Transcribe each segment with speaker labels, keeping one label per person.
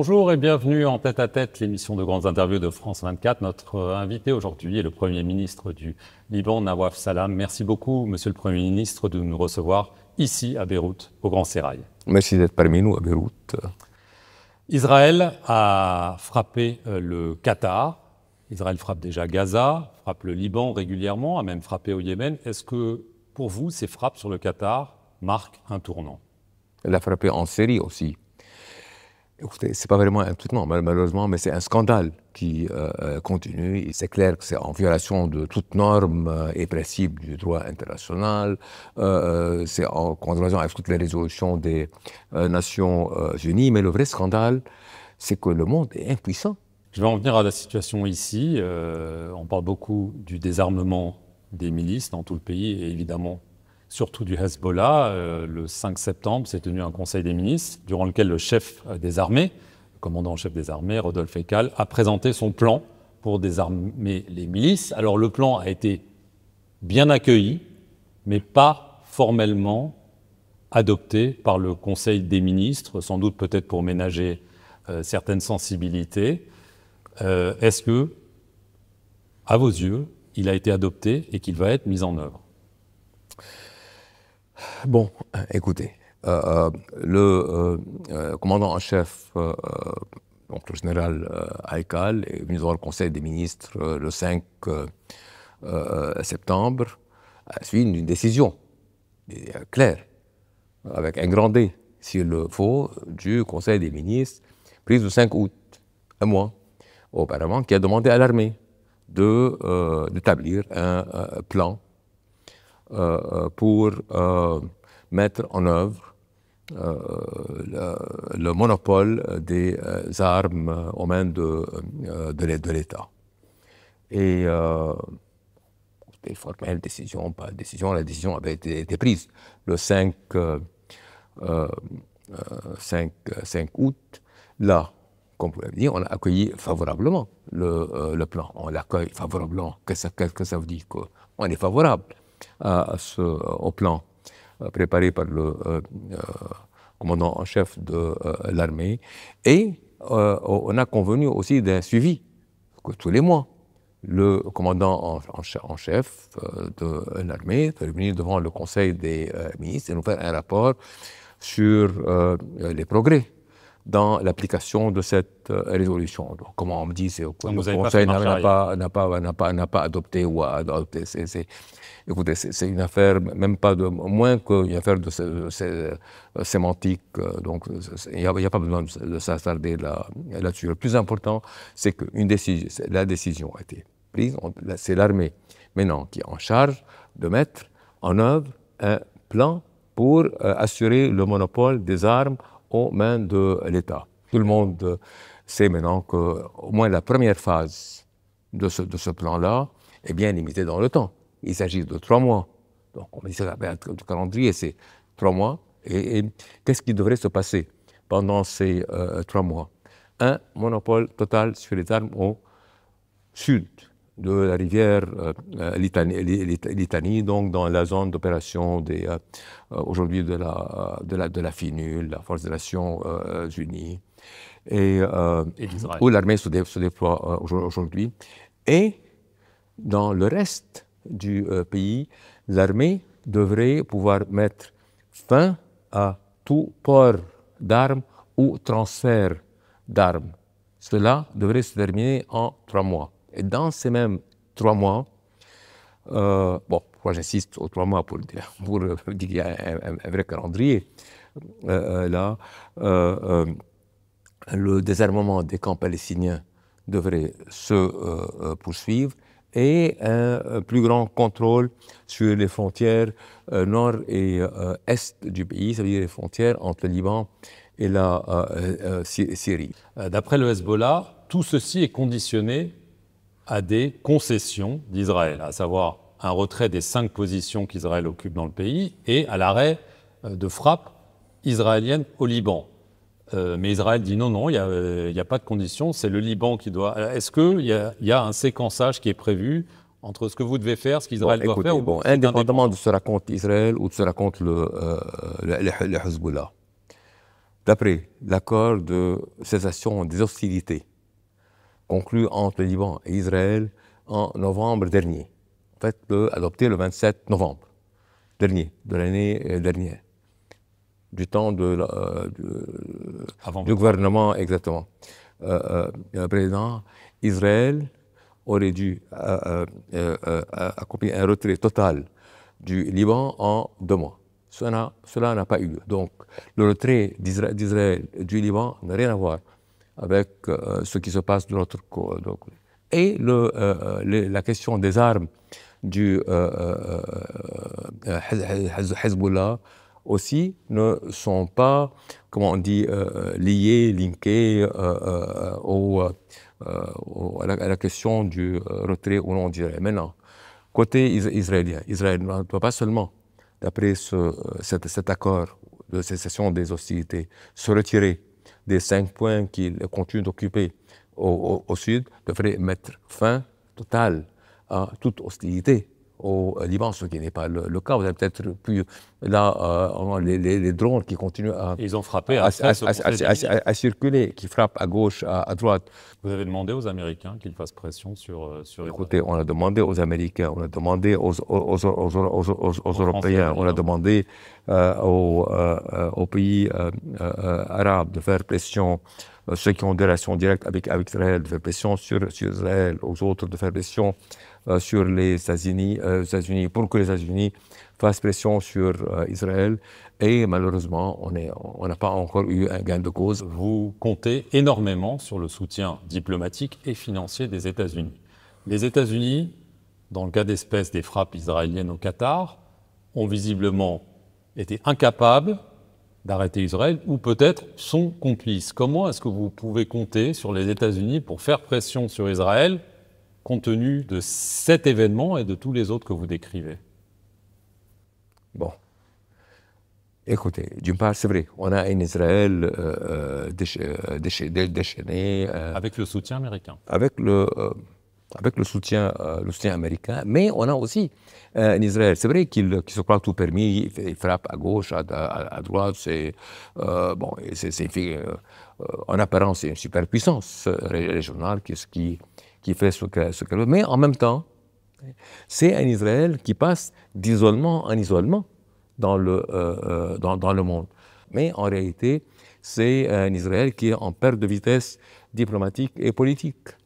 Speaker 1: Bonjour et bienvenue en tête-à-tête, l'émission de grandes interviews de France 24. Notre invité aujourd'hui est le Premier ministre du Liban, Nawaf Salam. Merci beaucoup, Monsieur le Premier ministre, de nous recevoir ici à Beyrouth, au Grand Sérail.
Speaker 2: Merci d'être parmi nous à Beyrouth.
Speaker 1: Israël a frappé le Qatar. Israël frappe déjà Gaza, frappe le Liban régulièrement, a même frappé au Yémen. Est-ce que, pour vous, ces frappes sur le Qatar marquent un tournant?
Speaker 2: Elle a frappé en Syrie aussi. Écoutez, c'est pas vraiment un tournant, malheureusement, mais c'est un scandale qui continue. Et c'est clair que c'est en violation de toute norme et principe du droit international. C'est en contradiction avec toutes les résolutions des Nations Unies. Mais le vrai scandale, c'est que le monde est impuissant.
Speaker 1: Je vais en venir à la situation ici. On parle beaucoup du désarmement des milices dans tout le pays et évidemment surtout du Hezbollah. Le 5 septembre s'est tenu un conseil des ministres durant lequel le chef des armées, le commandant en chef des armées, Rodolphe Ekal, a présenté son plan pour désarmer les milices. Alors le plan a été bien accueilli, mais pas formellement adopté par le conseil des ministres, sans doute peut-être pour ménager certaines sensibilités. Est-ce que, à vos yeux, il a été adopté et qu'il va être mis en œuvre?
Speaker 2: Bon, écoutez, le commandant en chef, donc le général Haïkal, est venu devant le Conseil des ministres le 5 septembre, a suivi une décision claire, avec un grand D, s'il le faut, du Conseil des ministres, prise le 5 août, un mois auparavant, qui a demandé à l'armée d'établir un plan pour mettre en œuvre le monopole des armes aux mains de l'État. Et formelle décision, pas de décision, la décision avait été prise le 5 août. Là, comme vous l'avez dit, on a accueilli favorablement le plan. On l'accueille favorablement. Qu'est-ce que ça veut dire? Qu'on est favorable au plan préparé par le commandant en chef de l'armée. Et on a convenu aussi d'un suivi que tous les mois. Le commandant en chef de l'armée va venir devant le Conseil des ministres et nous faire un rapport sur les progrès dans l'application de cette résolution. Donc, comment on me dit, c'est que le Conseil n'a pas adopté ou a adopté. Écoutez, c'est une affaire, même pas de moins qu'une affaire de sémantique. Donc, il n'y a pas besoin de s'attarder là-dessus. Le plus important, c'est que la décision a été prise. C'est l'armée maintenant qui est en charge de mettre en œuvre un plan pour assurer le monopole des armes aux mains de l'État. Tout le monde sait maintenant qu'au moins la première phase de ce plan-là est bien limitée dans le temps. Il s'agit de 3 mois. Donc, on dit ça, le calendrier, c'est 3 mois. Et qu'est-ce qui devrait se passer pendant ces 3 mois? Un monopole total sur les armes au sud de la rivière Litanie, donc dans la zone d'opération aujourd'hui de la FINUL, la Force des Nations Unies, et où l'armée se déploie aujourd'hui. Et dans le reste du pays, l'armée devrait pouvoir mettre fin à tout port d'armes ou transfert d'armes. Cela devrait se terminer en 3 mois. Et dans ces mêmes 3 mois, pourquoi j'insiste aux 3 mois pour dire qu'il y a un vrai calendrier, le désarmement des camps palestiniens devrait se poursuivre et un plus grand contrôle sur les frontières nord et est du pays, c'est-à-dire les frontières entre le Liban et la Syrie.
Speaker 1: D'après le Hezbollah, tout ceci est conditionné à des concessions d'Israël, à savoir un retrait des 5 positions qu'Israël occupe dans le pays et à l'arrêt de frappes israéliennes au Liban. Mais Israël dit non, il n'y a pas de conditions, c'est le Liban qui doit... Est-ce qu'il y a un séquençage qui est prévu entre ce que vous devez faire, ce qu'Israël doit faire
Speaker 2: indépendamment de ce que raconte Israël ou de ce que raconte le Hezbollah, d'après l'accord de cessation des hostilités conclu entre le Liban et Israël en novembre dernier, en fait adopté le 27 novembre dernier, de l'année dernière, du temps du gouvernement exactement président, Israël aurait dû accomplir un retrait total du Liban en 2 mois. Cela n'a pas eu lieu. Donc, le retrait d'Israël du Liban n'a rien à voir avec ce qui se passe de l'autre côté. Et la question des armes du Hezbollah aussi ne sont pas, comment on dit, linkées à la question du retrait ou non d'Israël. Maintenant, côté israélien, Israël ne doit pas seulement, d'après cet accord de cessation des hostilités, se retirer des 5 points qu'il continue d'occuper au sud, devrait mettre fin totale à toute hostilité au Liban, ce qui n'est pas le cas. Vous avez peut-être pu, là, les drones qui continuent
Speaker 1: ils ont frappé
Speaker 2: à circuler, qui frappent à gauche, à droite.
Speaker 1: Vous avez demandé aux Américains qu'ils fassent pression sur
Speaker 2: Écoutez, on a demandé aux Américains, on a demandé aux Européens, on a demandé aux pays arabes de faire pression, ceux qui ont des relations directes avec Israël, de faire pression sur Israël, aux autres de faire pression sur les États-Unis, pour que les États-Unis fassent pression sur Israël. Et malheureusement, on n'a pas encore eu un gain de cause.
Speaker 1: Vous comptez énormément sur le soutien diplomatique et financier des États-Unis. Les États-Unis, dans le cas d'espèce des frappes israéliennes au Qatar, ont visiblement été incapables d'arrêter Israël, ou peut-être sont complices. Comment est-ce que vous pouvez compter sur les États-Unis pour faire pression sur Israël, compte tenu de cet événement et de tous les autres que vous décrivez?
Speaker 2: Bon. Écoutez, d'une part, c'est vrai, on a un Israël déchaîné.
Speaker 1: Avec le soutien américain.
Speaker 2: Avec le soutien américain, mais on a aussi un Israël. C'est vrai qu'il se croit tout permis, il frappe à gauche, à droite. En apparence, c'est une superpuissance régionale qui fait ce qu'elle veut. Mais en même temps, c'est un Israël qui passe d'isolement en isolement dans le monde. Mais en réalité, c'est un Israël qui est en perte de vitesse diplomatique et politique.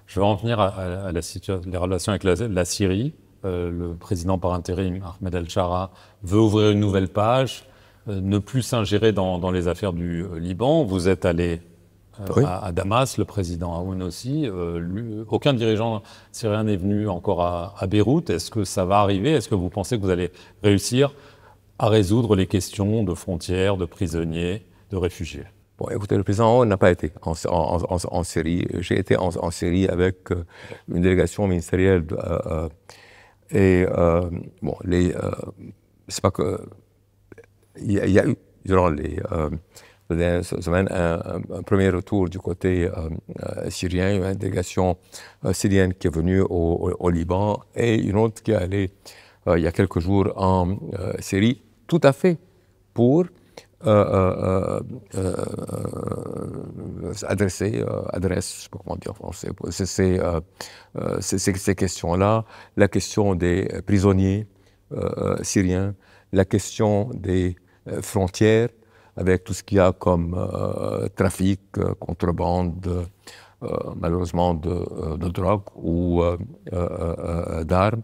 Speaker 1: Je vais en venir à les relations avec la Syrie. Le président par intérim, Ahmed al-Shara, veut ouvrir une nouvelle page, ne plus s'ingérer dans les affaires du Liban. Vous êtes allé à Damas, le président Aoun aussi. Aucun dirigeant syrien n'est venu encore à Beyrouth. Est-ce que ça va arriver? Est-ce que vous pensez que vous allez réussir à résoudre les questions de frontières, de prisonniers, de réfugiés?
Speaker 2: Bon, écoutez, le président Aoun n'a pas été en Syrie. J'ai été en Syrie avec une délégation ministérielle. C'est pas que... Il y a eu, durant les dernières semaines, un premier retour du côté syrien, une délégation syrienne qui est venue au Liban et une autre qui est allée il y a quelques jours en Syrie, tout à fait pour adresse, je sais pas comment dire en français, ces questions-là, la question des prisonniers syriens, la question des frontières, avec tout ce qu'il y a comme trafic, contrebande, malheureusement de drogue ou d'armes,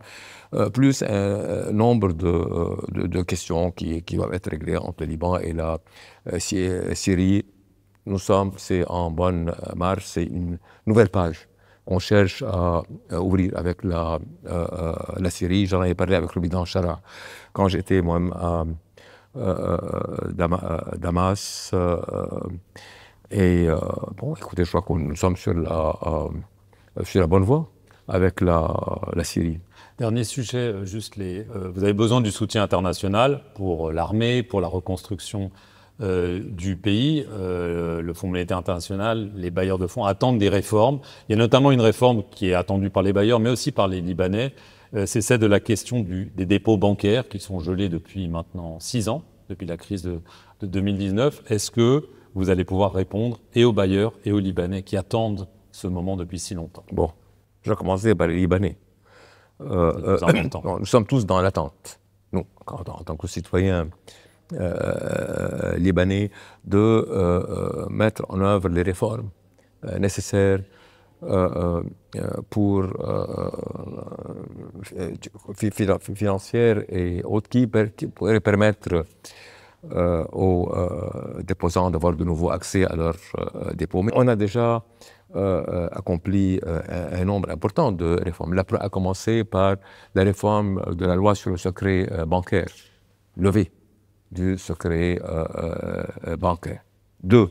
Speaker 2: plus un nombre de questions qui doivent être réglées entre le Liban et la Syrie. C'est en bonne marche, c'est une nouvelle page qu'on cherche à ouvrir avec la Syrie. J'en avais parlé avec le président Shara quand j'étais moi-même à Damas. Écoutez, je crois que nous sommes sur la bonne voie avec la Syrie.
Speaker 1: Dernier sujet, vous avez besoin du soutien international pour l'armée, pour la reconstruction du pays. Le Fonds monétaire international, les bailleurs de fonds attendent des réformes. Il y a notamment une réforme qui est attendue par les bailleurs, mais aussi par les Libanais. C'est celle de la question des dépôts bancaires qui sont gelés depuis maintenant 6 ans, depuis la crise de 2019. Est-ce que vous allez pouvoir répondre et aux bailleurs et aux Libanais qui attendent ce moment depuis si longtemps?
Speaker 2: Bon, je vais commencer par les Libanais.
Speaker 1: C'est le plus important.
Speaker 2: Nous sommes tous dans l'attente, nous, en tant que citoyens libanais, de mettre en œuvre les réformes nécessaires pour financières et autres qui pourraient permettre aux déposants d'avoir de nouveau accès à leurs dépôts. Mais on a déjà accompli un nombre important de réformes. La première a commencé par la réforme de la loi sur le secret bancaire, levée du secret bancaire. 2,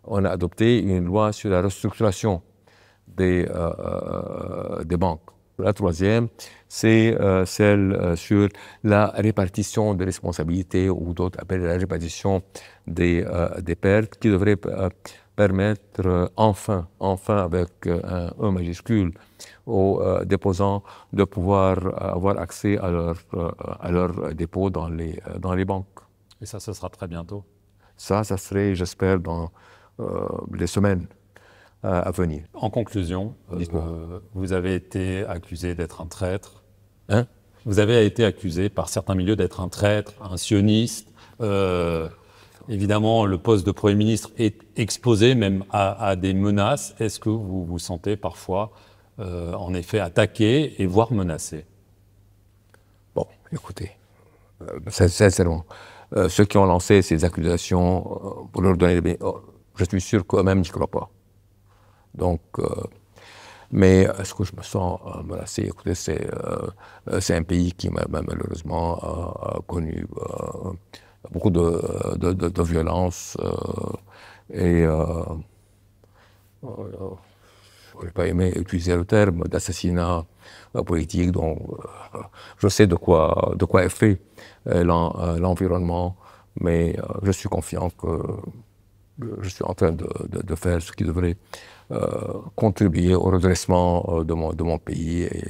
Speaker 2: on a adopté une loi sur la restructuration des banques. La troisième, c'est celle sur la répartition des responsabilités, ou d'autres appellent la répartition des pertes, qui devrait permettre enfin avec un E majuscule aux déposants de pouvoir avoir accès à leurs dépôts dans les banques.
Speaker 1: Et ça, ce sera très bientôt.
Speaker 2: Ça serait, j'espère, dans les semaines à venir.
Speaker 1: En conclusion, vous avez été accusé d'être un traître.
Speaker 2: Hein?
Speaker 1: Vous avez été accusé par certains milieux d'être un traître, un sioniste. Évidemment, le poste de Premier ministre est exposé même à des menaces. Est-ce que vous vous sentez parfois, en effet, attaqué et voire menacé?
Speaker 2: Bon, écoutez, sincèrement, ceux qui ont lancé ces accusations, pour leur donner des... je suis sûr qu'eux-mêmes n'y croient pas. Donc, mais est-ce que je me sens menacé? Écoutez, c'est un pays qui malheureusement a connu beaucoup de violence et je n'aurais pas aimé utiliser le terme d'assassinat politique, donc je sais de quoi est fait l'environnement, mais je suis confiant que je suis en train de faire ce qui devrait contribuer au redressement de mon pays, et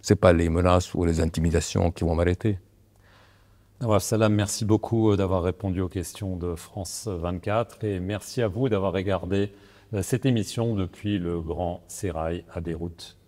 Speaker 2: ce n'est pas les menaces ou les intimidations qui vont m'arrêter.
Speaker 1: Nawaf Salam, merci beaucoup d'avoir répondu aux questions de France 24 et merci à vous d'avoir regardé cette émission depuis le Grand Sérail à Beyrouth.